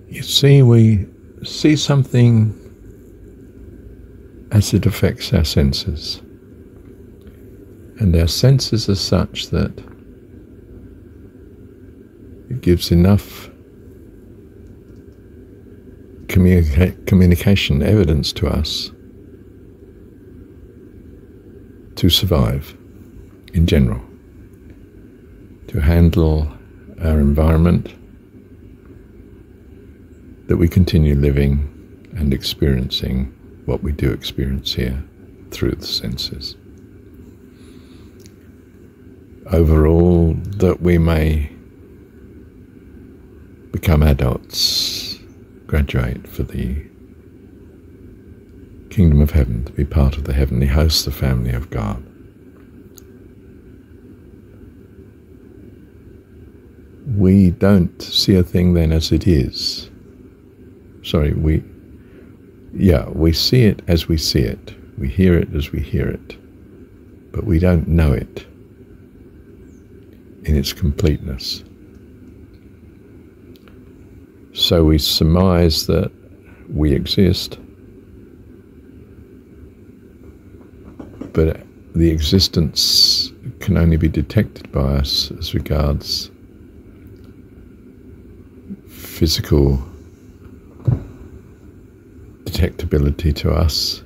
You see, we see something as it affects our senses. And our senses are such that it gives enough communication evidence to us to survive in general, to handle our environment, that we continue living and experiencing what we do experience here through the senses. Overall, that we may become adults, graduate for the kingdom of heaven, to be part of the heavenly host, the family of God. We don't see a thing then as it is. Sorry, we see it as we see it. We hear it as we hear it. But we don't know it in its completeness. So we surmise that we exist, but the existence can only be detected by us as regards physical detectability to us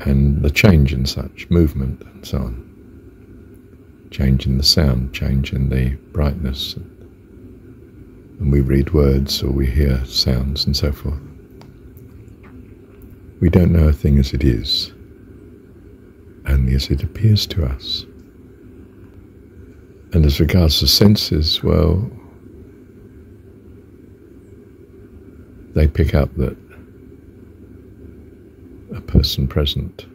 and the change in such movement and so on. Change in the sound, change in the brightness, and we read words or we hear sounds and so forth. We don't know a thing as it is, only as it appears to us. And as regards the senses, well, they pick up that a person present,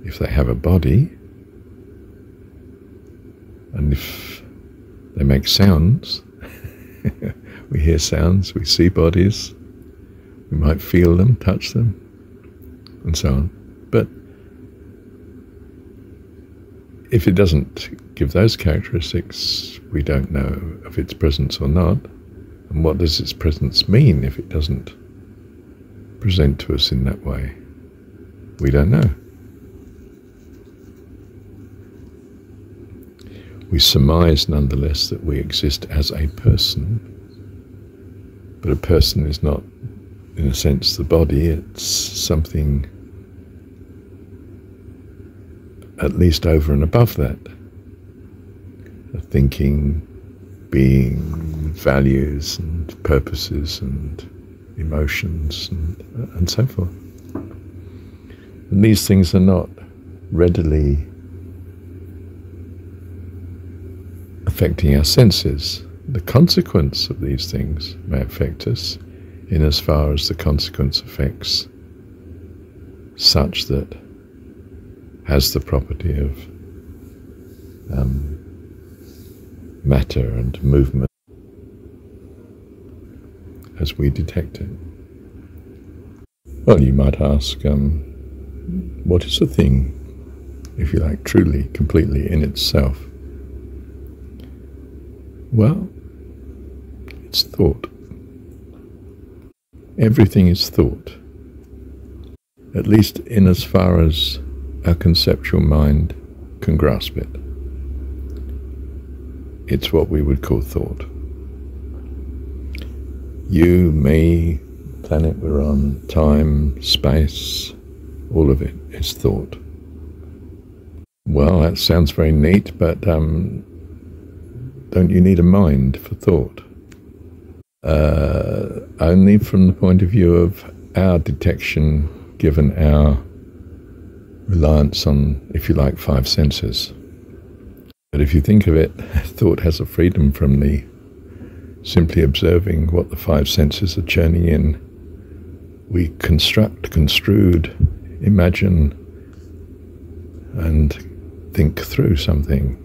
if they have a body, and if they make sounds, we hear sounds, we see bodies, we might feel them, touch them, and so on. But if it doesn't give those characteristics, we don't know of its presence or not. And what does its presence mean if it doesn't present to us in that way? We don't know. We surmise nonetheless that we exist as a person, but a person is not, in a sense, the body. It's something at least over and above that. A thinking, being, values and purposes and emotions and so forth. And these things are not readily affecting our senses. The consequence of these things may affect us in as far as the consequence affects such that has the property of matter and movement as we detect it. Well, you might ask, what is a thing, if you like, truly, completely in itself? Well, it's thought. Everything is thought, at least in as far as our conceptual mind can grasp it. It's what we would call thought. You, me, planet we're on, time, space, all of it is thought. Well, that sounds very neat, but don't you need a mind for thought? Only from the point of view of our detection, given our reliance on, if you like, 5 senses. But if you think of it, thought has a freedom from the simply observing what the 5 senses are churning in. We construct, construed, imagine, and think through something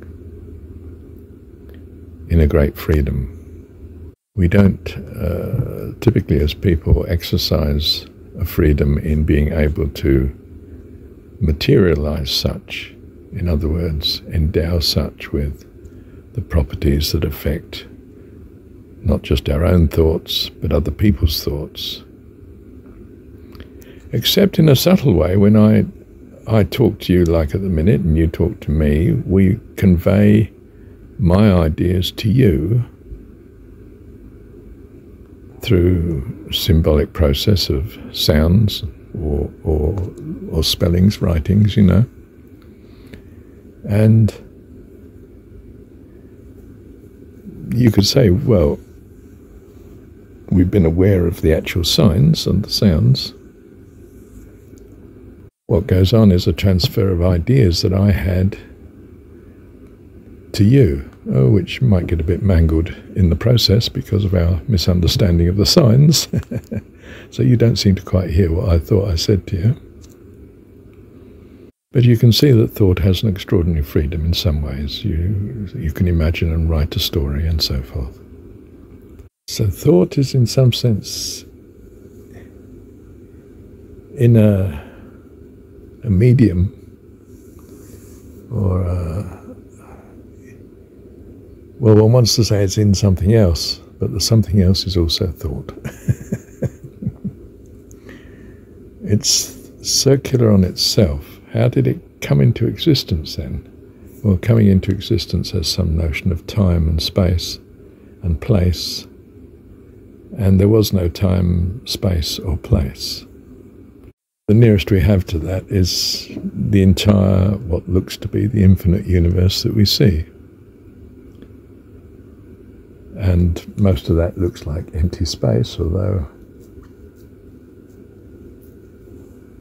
in a great freedom. We don't typically as people exercise a freedom in being able to materialize such, in other words, endow such with the properties that affect not just our own thoughts, but other people's thoughts. Except in a subtle way, when I talk to you like at the minute and you talk to me, we convey my ideas to you through symbolic process of sounds or spellings, writings, And you could say, well, we've been aware of the actual signs and the sounds. What goes on is a transfer of ideas that I had to you, which might get a bit mangled in the process because of our misunderstanding of the signs. So you don't seem to quite hear what I thought I said to you. But you can see that thought has an extraordinary freedom in some ways. You can imagine and write a story and so forth. So thought is in some sense in a medium or well, one wants to say it's in something else, but the something else is also thought. It's circular on itself. How did it come into existence then? Well, coming into existence has some notion of time and space and place, and there was no time, space, or place. The nearest we have to that is the entire, what looks to be the infinite universe that we see. And most of that looks like empty space, although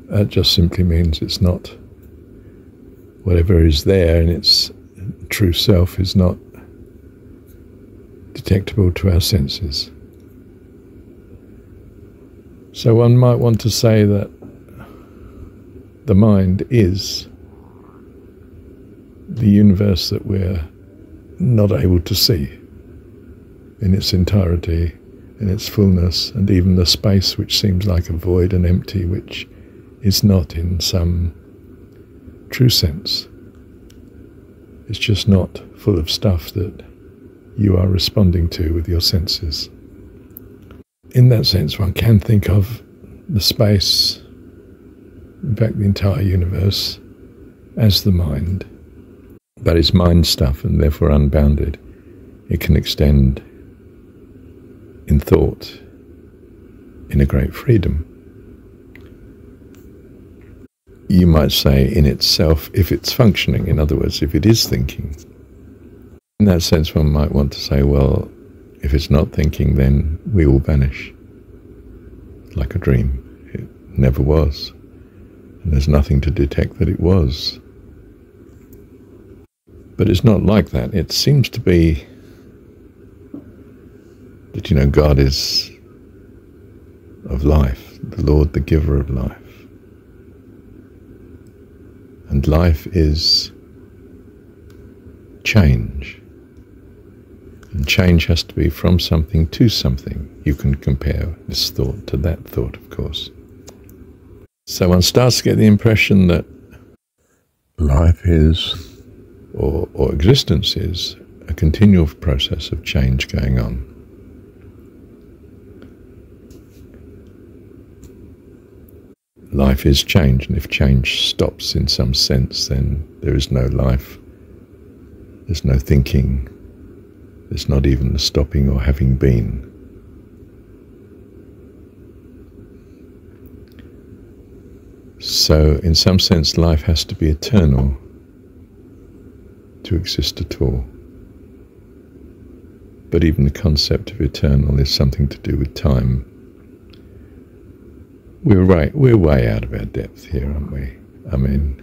that just simply means it's not, whatever is there in its true self is not detectable to our senses. So one might want to say that the mind is the universe that we're not able to see in its entirety, in its fullness, and even the space which seems like a void and empty, which is not in some true sense. It's just not full of stuff that you are responding to with your senses. In that sense, one can think of the space, in fact the entire universe, as the mind. But it's mind stuff and therefore unbounded. It can extend in thought in a great freedom. You might say in itself, if it's functioning, in other words, if it is thinking. In that sense, one might want to say, well, if it's not thinking, then we all vanish, like a dream. It never was, and there's nothing to detect that it was. But it's not like that. It seems to be that, God is of life, the Lord, the giver of life. And life is change. And change has to be from something to something. You can compare this thought to that thought, of course. So one starts to get the impression that life is, or existence is, a continual process of change going on. Life is change, and if change stops in some sense, then there is no life, there's no thinking, there's not even the stopping or having been. So, in some sense, life has to be eternal to exist at all. But even the concept of eternal is something to do with time. We're way out of our depth here, aren't we? I mean,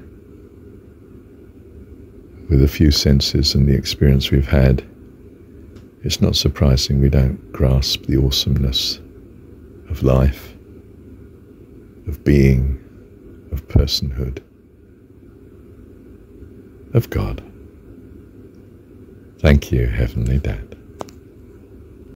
with a few senses and the experience we've had, it's not surprising we don't grasp the awesomeness of life, of being, of personhood, of God. Thank you, Heavenly Dad.